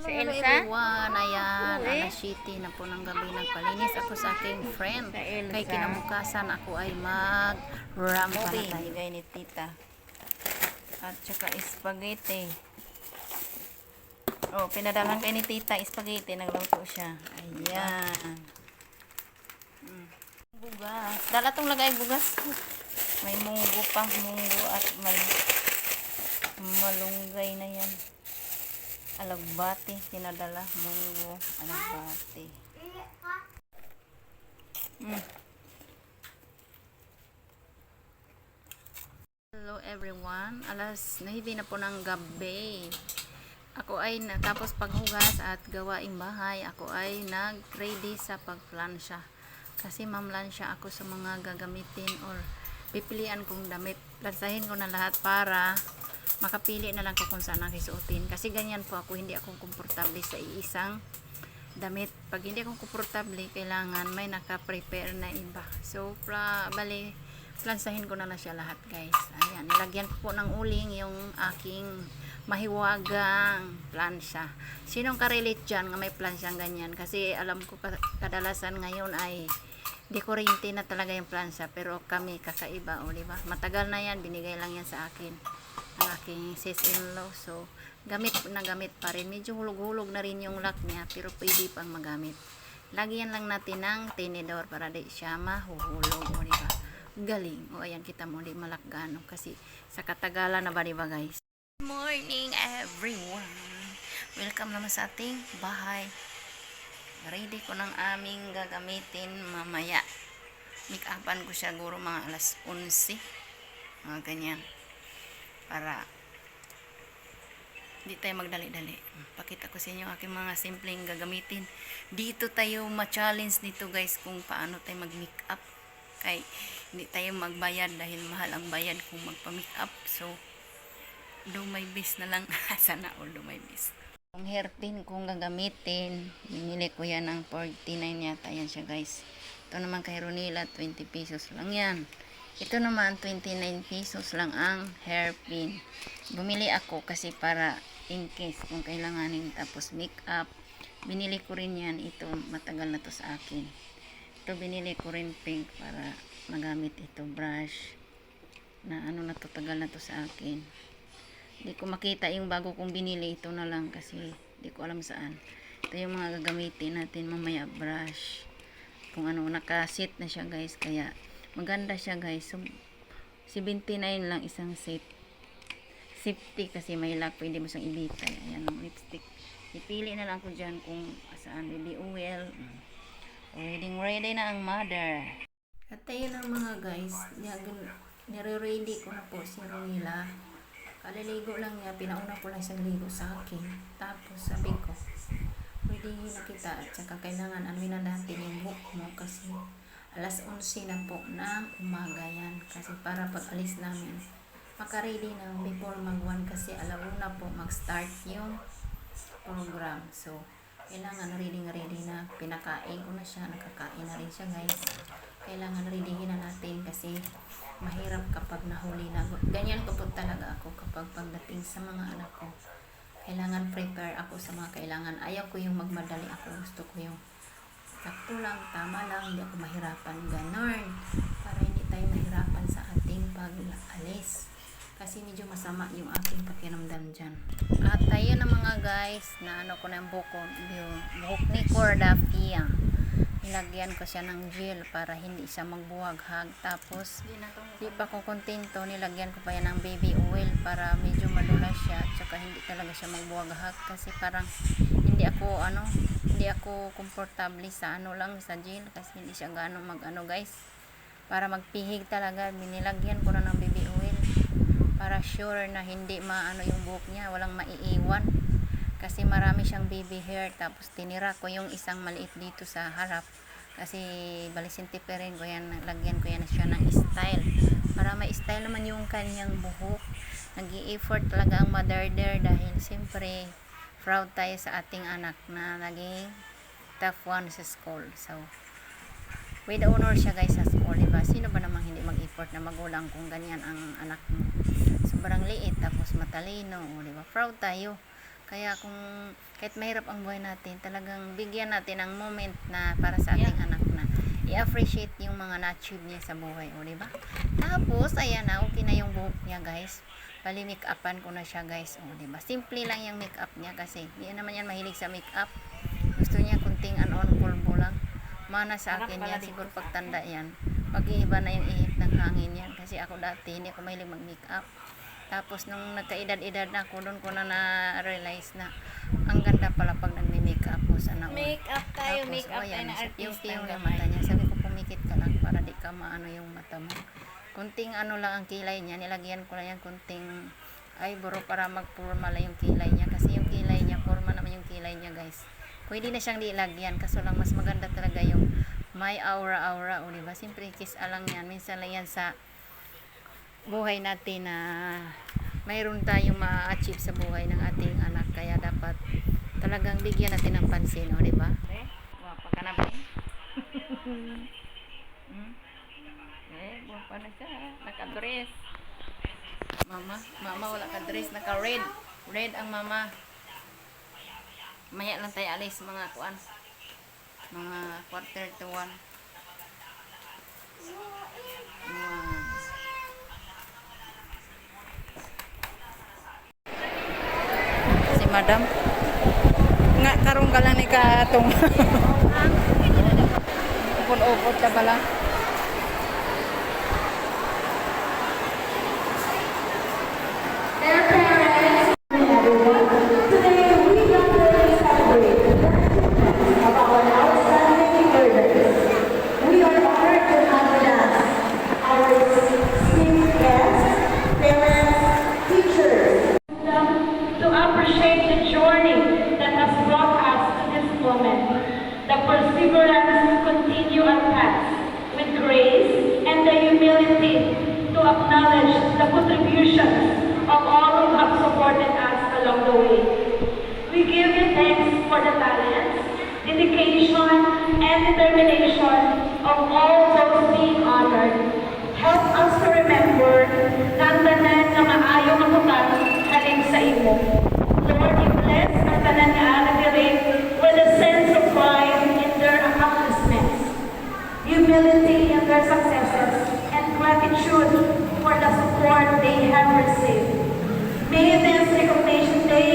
Si Elsa? Everyone, ayan, alas 7 na po ng gabi nagpalinis ako sa aking friend. Kay kinabukasan ako ay mag-ram para tayo. Bigay ni tita. At saka spaghetti. Oh, pinadalan kay ni tita spaghetti, nagluto siya. Ayan. Bugas. Dala tong lagay bugas. May munggo pa, munggo at may malunggay na yan. Alagbati, pinadala munggo, alagbati. Hello everyone, alas 9 na po ng gabi. Ako ay natapos paghugas at gawaing bahay. Ako ay nag-ready sa pagplansya. Kasi mamlansya ako sa mga gagamitin or pipilian kong damit. Plansahin ko na lahat para makapili na lang ko kung saan ang isuotin. Kasi ganyan po ako, hindi ako komportable sa iisang damit. Pag hindi ako komportable, kailangan may naka-prepare na iba. So, bali, plansahin ko na siya lahat, guys. Ayan, nilagyan ko po ng uling yung aking mahiwagang plansya. Sinong karelate dyan nga may plansyang ganyan? Kasi alam ko kadalasan ngayon ay dekorente na talaga yung plansya, pero kami kakaiba, o diba? Matagal na yan, binigay lang yan sa akin ang aking sis-in-law. So, gamit na gamit pa rin. Medyo hulog-hulog na rin yung lock niya, pero pwede pang magamit. Lagyan lang natin ng tinidor para di siya mahuhulog, o diba? Galing. O ayan, kita mo, di malakgano. Kasi sa katagalan na ba, diba guys? Good morning everyone. Welcome naman sa ating bahay. Ready ko ng aming gagamitin mamaya. Make-upan ko siya siguro mga alas 11. Mga ganyan. Para di tayo magdali-dali. Pakita ko sa inyo aking mga simpleng gagamitin. Dito tayo ma-challenge nito guys kung paano tayo mag-make-up. Kaya hindi tayo magbayad dahil mahal ang bayad kung magpa-make-up. So, do my best na lang. Sana all do my best. Ang hairpin kong gagamitin, binili ko yan ng 49 yata yan siya guys. Ito naman kay Ronila, 20 pesos lang yan. Ito naman, 29 pesos lang ang hairpin. Bumili ako kasi para in case kung kailanganin tapos makeup. Binili ko rin yan. Ito, matagal na to sa akin. Ito, binili ko rin pink para magamit ito, brush. Na ano na to, tagal na to sa akin. Hindi ko makita yung bago kong binili. Ito na lang kasi hindi ko alam saan. Ito yung mga gagamitin natin mamaya, brush. Kung ano, nakasit na siya guys. Kaya maganda siya guys. So, 79 lang isang set. Safety kasi may lock. Pwede mo siyang ibitay. Ayan ang lipstick. Ipili na lang ko dyan kung saan. Baby oil. Ready na ang mother. At tayo ng mga guys. Nire-ready ko na po si Ronila. Kaliligo lang niya, pinauna ko lang siyang ligo sa akin. Tapos sabi ko, pwede na kita at saka kailangan anuin na natin yung buhok mo kasi alas 11 na po ng umaga yan. Kasi para pag alis namin, makaready na before mag-1 kasi alauna po mag-start yung program. So, kailangan ready na. Pinakain ko na siya, nakakain na rin siya guys. Kailangan readyhin na natin kasi mahirap kapag nahuli na. Ganyan ko po talaga ako kapag pagdating sa mga anak ko. Kailangan prepare ako sa mga kailangan. Ayaw ko yung magmadali ako. Gusto ko yung sakto lang, tama lang, hindi ako mahirapan. Ganon. Para hindi tayo mahirapan sa ating pag-alis. Kasi medyo masama yung aking pakiramdam dyan. At tayo na mga guys, na ano ko na yung buhok ni Cordafia. Nilagyan ko siya ng gel para hindi siya magbuwaghag. Tapos, di pa ko kontento, nilagyan ko pa yan ng baby oil para medyo madula siya. At saka hindi talaga siya magbuwaghag kasi parang hindi ako komportable sa sa gel kasi hindi siya gano'ng guys. Para magpihig talaga, nilagyan ko na ng baby oil para sure na hindi yung buhok niya, walang maiiwan. Kasi marami siyang baby hair. Tapos tinira ko yung isang maliit dito sa harap. Kasi balisintiperin ko yan. Lagyan ko yan siya ng style. Para may style naman yung kanyang buhok. Nag-i-effort talaga ang mother there. Dahil siyempre proud tayo sa ating anak na naging top 1 sa school. So, with honor siya guys sa school. Diba? Sino ba namang hindi mag-effort na magulang kung ganyan ang anak mo? Sobrang liit. Tapos matalino. Diba? Proud tayo. Kaya kung kahit mahirap ang buhay natin, talagang bigyan natin ng moment na para sa ating anak na i-appreciate yung mga na-achieve niya sa buhay, o diba? Tapos ayan na, okay na yung buhok niya, guys. Bali make upan ko na siya, guys, o diba? Simple lang yung make up niya kasi hindi naman yan mahilig sa make up. Gusto niya kunting pulbo lang. Mana sa akin yan, siguro pagtanda yan, mag-iiba na yung ihip ng hangin yan. Kasi ako dati, hindi ako mahilig mag-make up. Tapos nung nagkaedad-edad na ako, doon ko na na-realize na ang ganda pala pag nagme-make up mo. Sana all. Make up tayo, Tapos, make up tayo ayan, na artista. yung yung mata niya. Sabi ko, pumikit ka lang para di ka maano yung mata mo. Kunting ano lang ang kilay niya. Nilagyan ko lang yan kunting eyebrow para mag-forma lang yung kilay niya. Kasi yung kilay niya, forma naman yung kilay niya, guys. Pwede na siyang dilagyan. Kaso lang mas maganda talaga yung may aura-aura. O diba? Siyempre, kiss alang yan. Minsan lang yan sa buhay natin na mayroon tayong ma-achieve sa buhay ng ating anak, kaya dapat talagang bigyan natin ng pansin, o diba? Guwapa ka na ba? Guwapa na siya, naka-dress. Mama wala ka-dress, naka-red. Red ang mama. Maya lang tayo alis, mga kuan, mga 1:45. Si madam nga karong ka lang ni katong upod-upod ka pala. To appreciate the journey that has brought us to this moment, the perseverance to continue our path with grace and the humility to acknowledge the contributions of all who have supported us along the way. We give you thanks for the talents, dedication, and determination of all those being honored. Help us to remember na ang tanan nga maayong matukan halin sa imo. Lord, you bless ang tanan nga nagdiri with a sense of pride in their accomplishments, humility in their successes, and gratitude for the support they have received. May this recognition day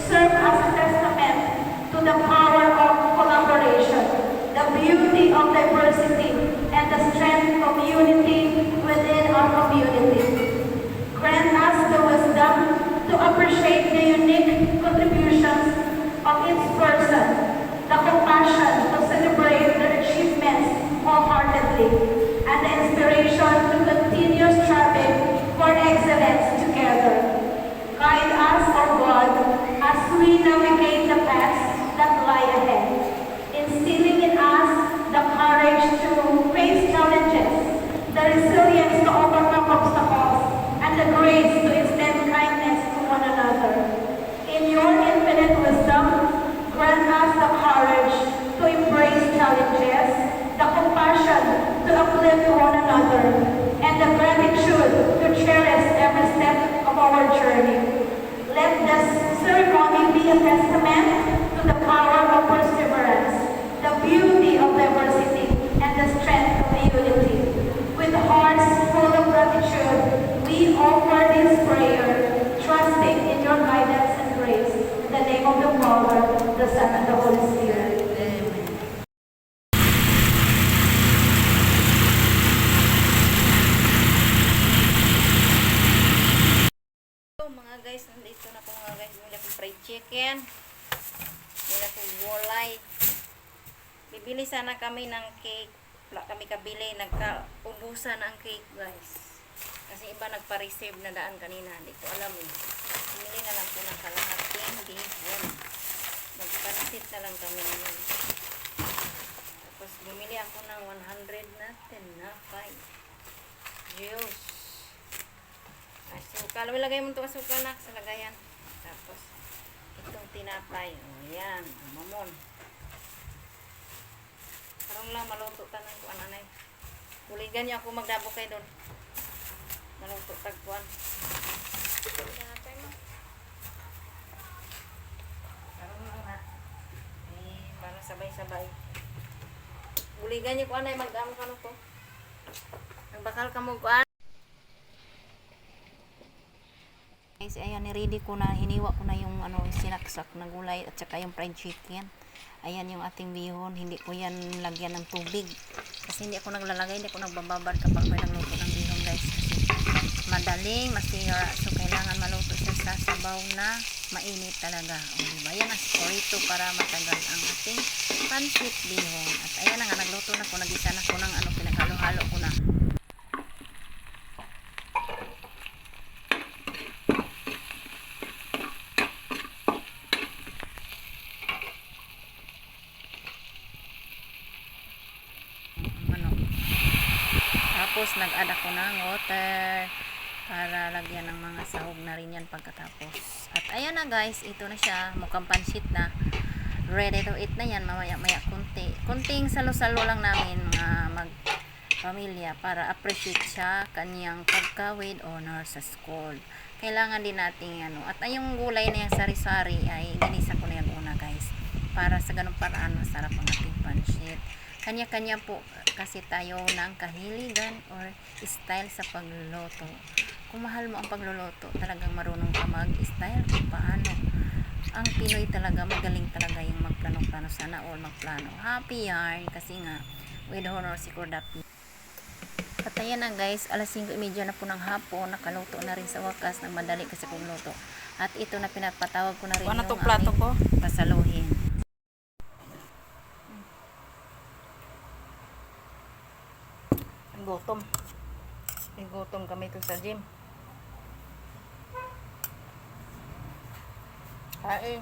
serve as a testament to the power of collaboration, the beauty of diversity, and the strength of unity within our community. Grant us the wisdom to appreciate the unique contributions of each person, the compassion to celebrate their achievements wholeheartedly, and the inspiration to continue striving for excellence together. Guide us, O God, as we navigate the paths that lie ahead, instilling in us the courage to face challenges, the resilience to overcome obstacles, and the grace to extend kindness to one another. In your infinite wisdom, grant us the courage to embrace challenges, the compassion to uplift one another, and the gratitude to cherish every step of our journey. Let this ceremony be a testament to the power of perseverance, the beauty of diversity, and the strength of unity. With hearts full of gratitude, we offer this prayer, trusting in your guidance and grace. In the name of the Father, the Son, and the Holy Spirit. Amen. So, mga guys, nandito na po mga guys. Nila ko fried chicken. Nila ko gulay. Bibili sana kami ng cake. Wala kami kabili. Nagkaubusan ang cake, guys. Kasi iba nagpa-reserve na daan kanina. Hindi ko alam eh. Bumili na lang po ng kalahating bihon. Magpansit na lang kami ngayon. Tapos bumili ako ng 100 na tinapay. Juice. Asukal. Ilagay mo itong asukal na sa lagayan. Tapos itong tinapay. O yan. Mamon. Karong lang maluto tanan ko anay. Buligan niyo ako magdabo kay doon. Maluto tagpuan. Tinapay mo. magsabay-sabay. Buligan niyo ko anay mag-amo ka to. Nagbakal ka mo kuan. Guys, ayan, ni-ready ko na, hiniwa ko na yung sinaksak na gulay at saka yung fried chicken. Ayan yung ating bihon, hindi ko yan lagyan ng tubig. Kasi hindi ako naglalagay, hindi ako nagbababad kapag may nagluto ng bihon guys. Kasi madaling masira, so kailangan maluto siya sa sabaw na mainit talaga. O, diba? Yan ang sporito para matagal ang ating pancit bihon. At ayan na nga, nagluto na ko, nagisa na ko ng pinaghalo-halo ko na. Tapos nag-add ako ng water para lagyan ng mga sahog na rin yan pagkatapos. At ayan na guys, ito na siya, mukhang pansit na. Ready to eat na yan, mamaya-maya kunti. Kunting salo-salo lang namin mga mag-pamilya para appreciate siya kanyang pagka with honor sa school. Kailangan din natin at yung gulay na yung sari-sari ay ginisa ko na yan una guys. Para sa ganung paraan masarap ang ating pansit. Kanya-kanya po kasi tayo ng kahiligan or style sa pagluluto. Kung mahal mo ang pagluluto, talagang marunong ka mag-style kung paano. Ang Pinoy talaga, magaling talaga yung magplano-plano, sana all magplano. Happy yarn kasi nga with honor si Kordapi. At ayan na guys, alas 5:30 na po ng hapon, nakaluto na rin sa wakas, nagmadali kasi kong luto. At ito na pinapatawag ko na rin yung plato ko? pasaluhin. Gutom. Gutom kami to sa gym. Kain.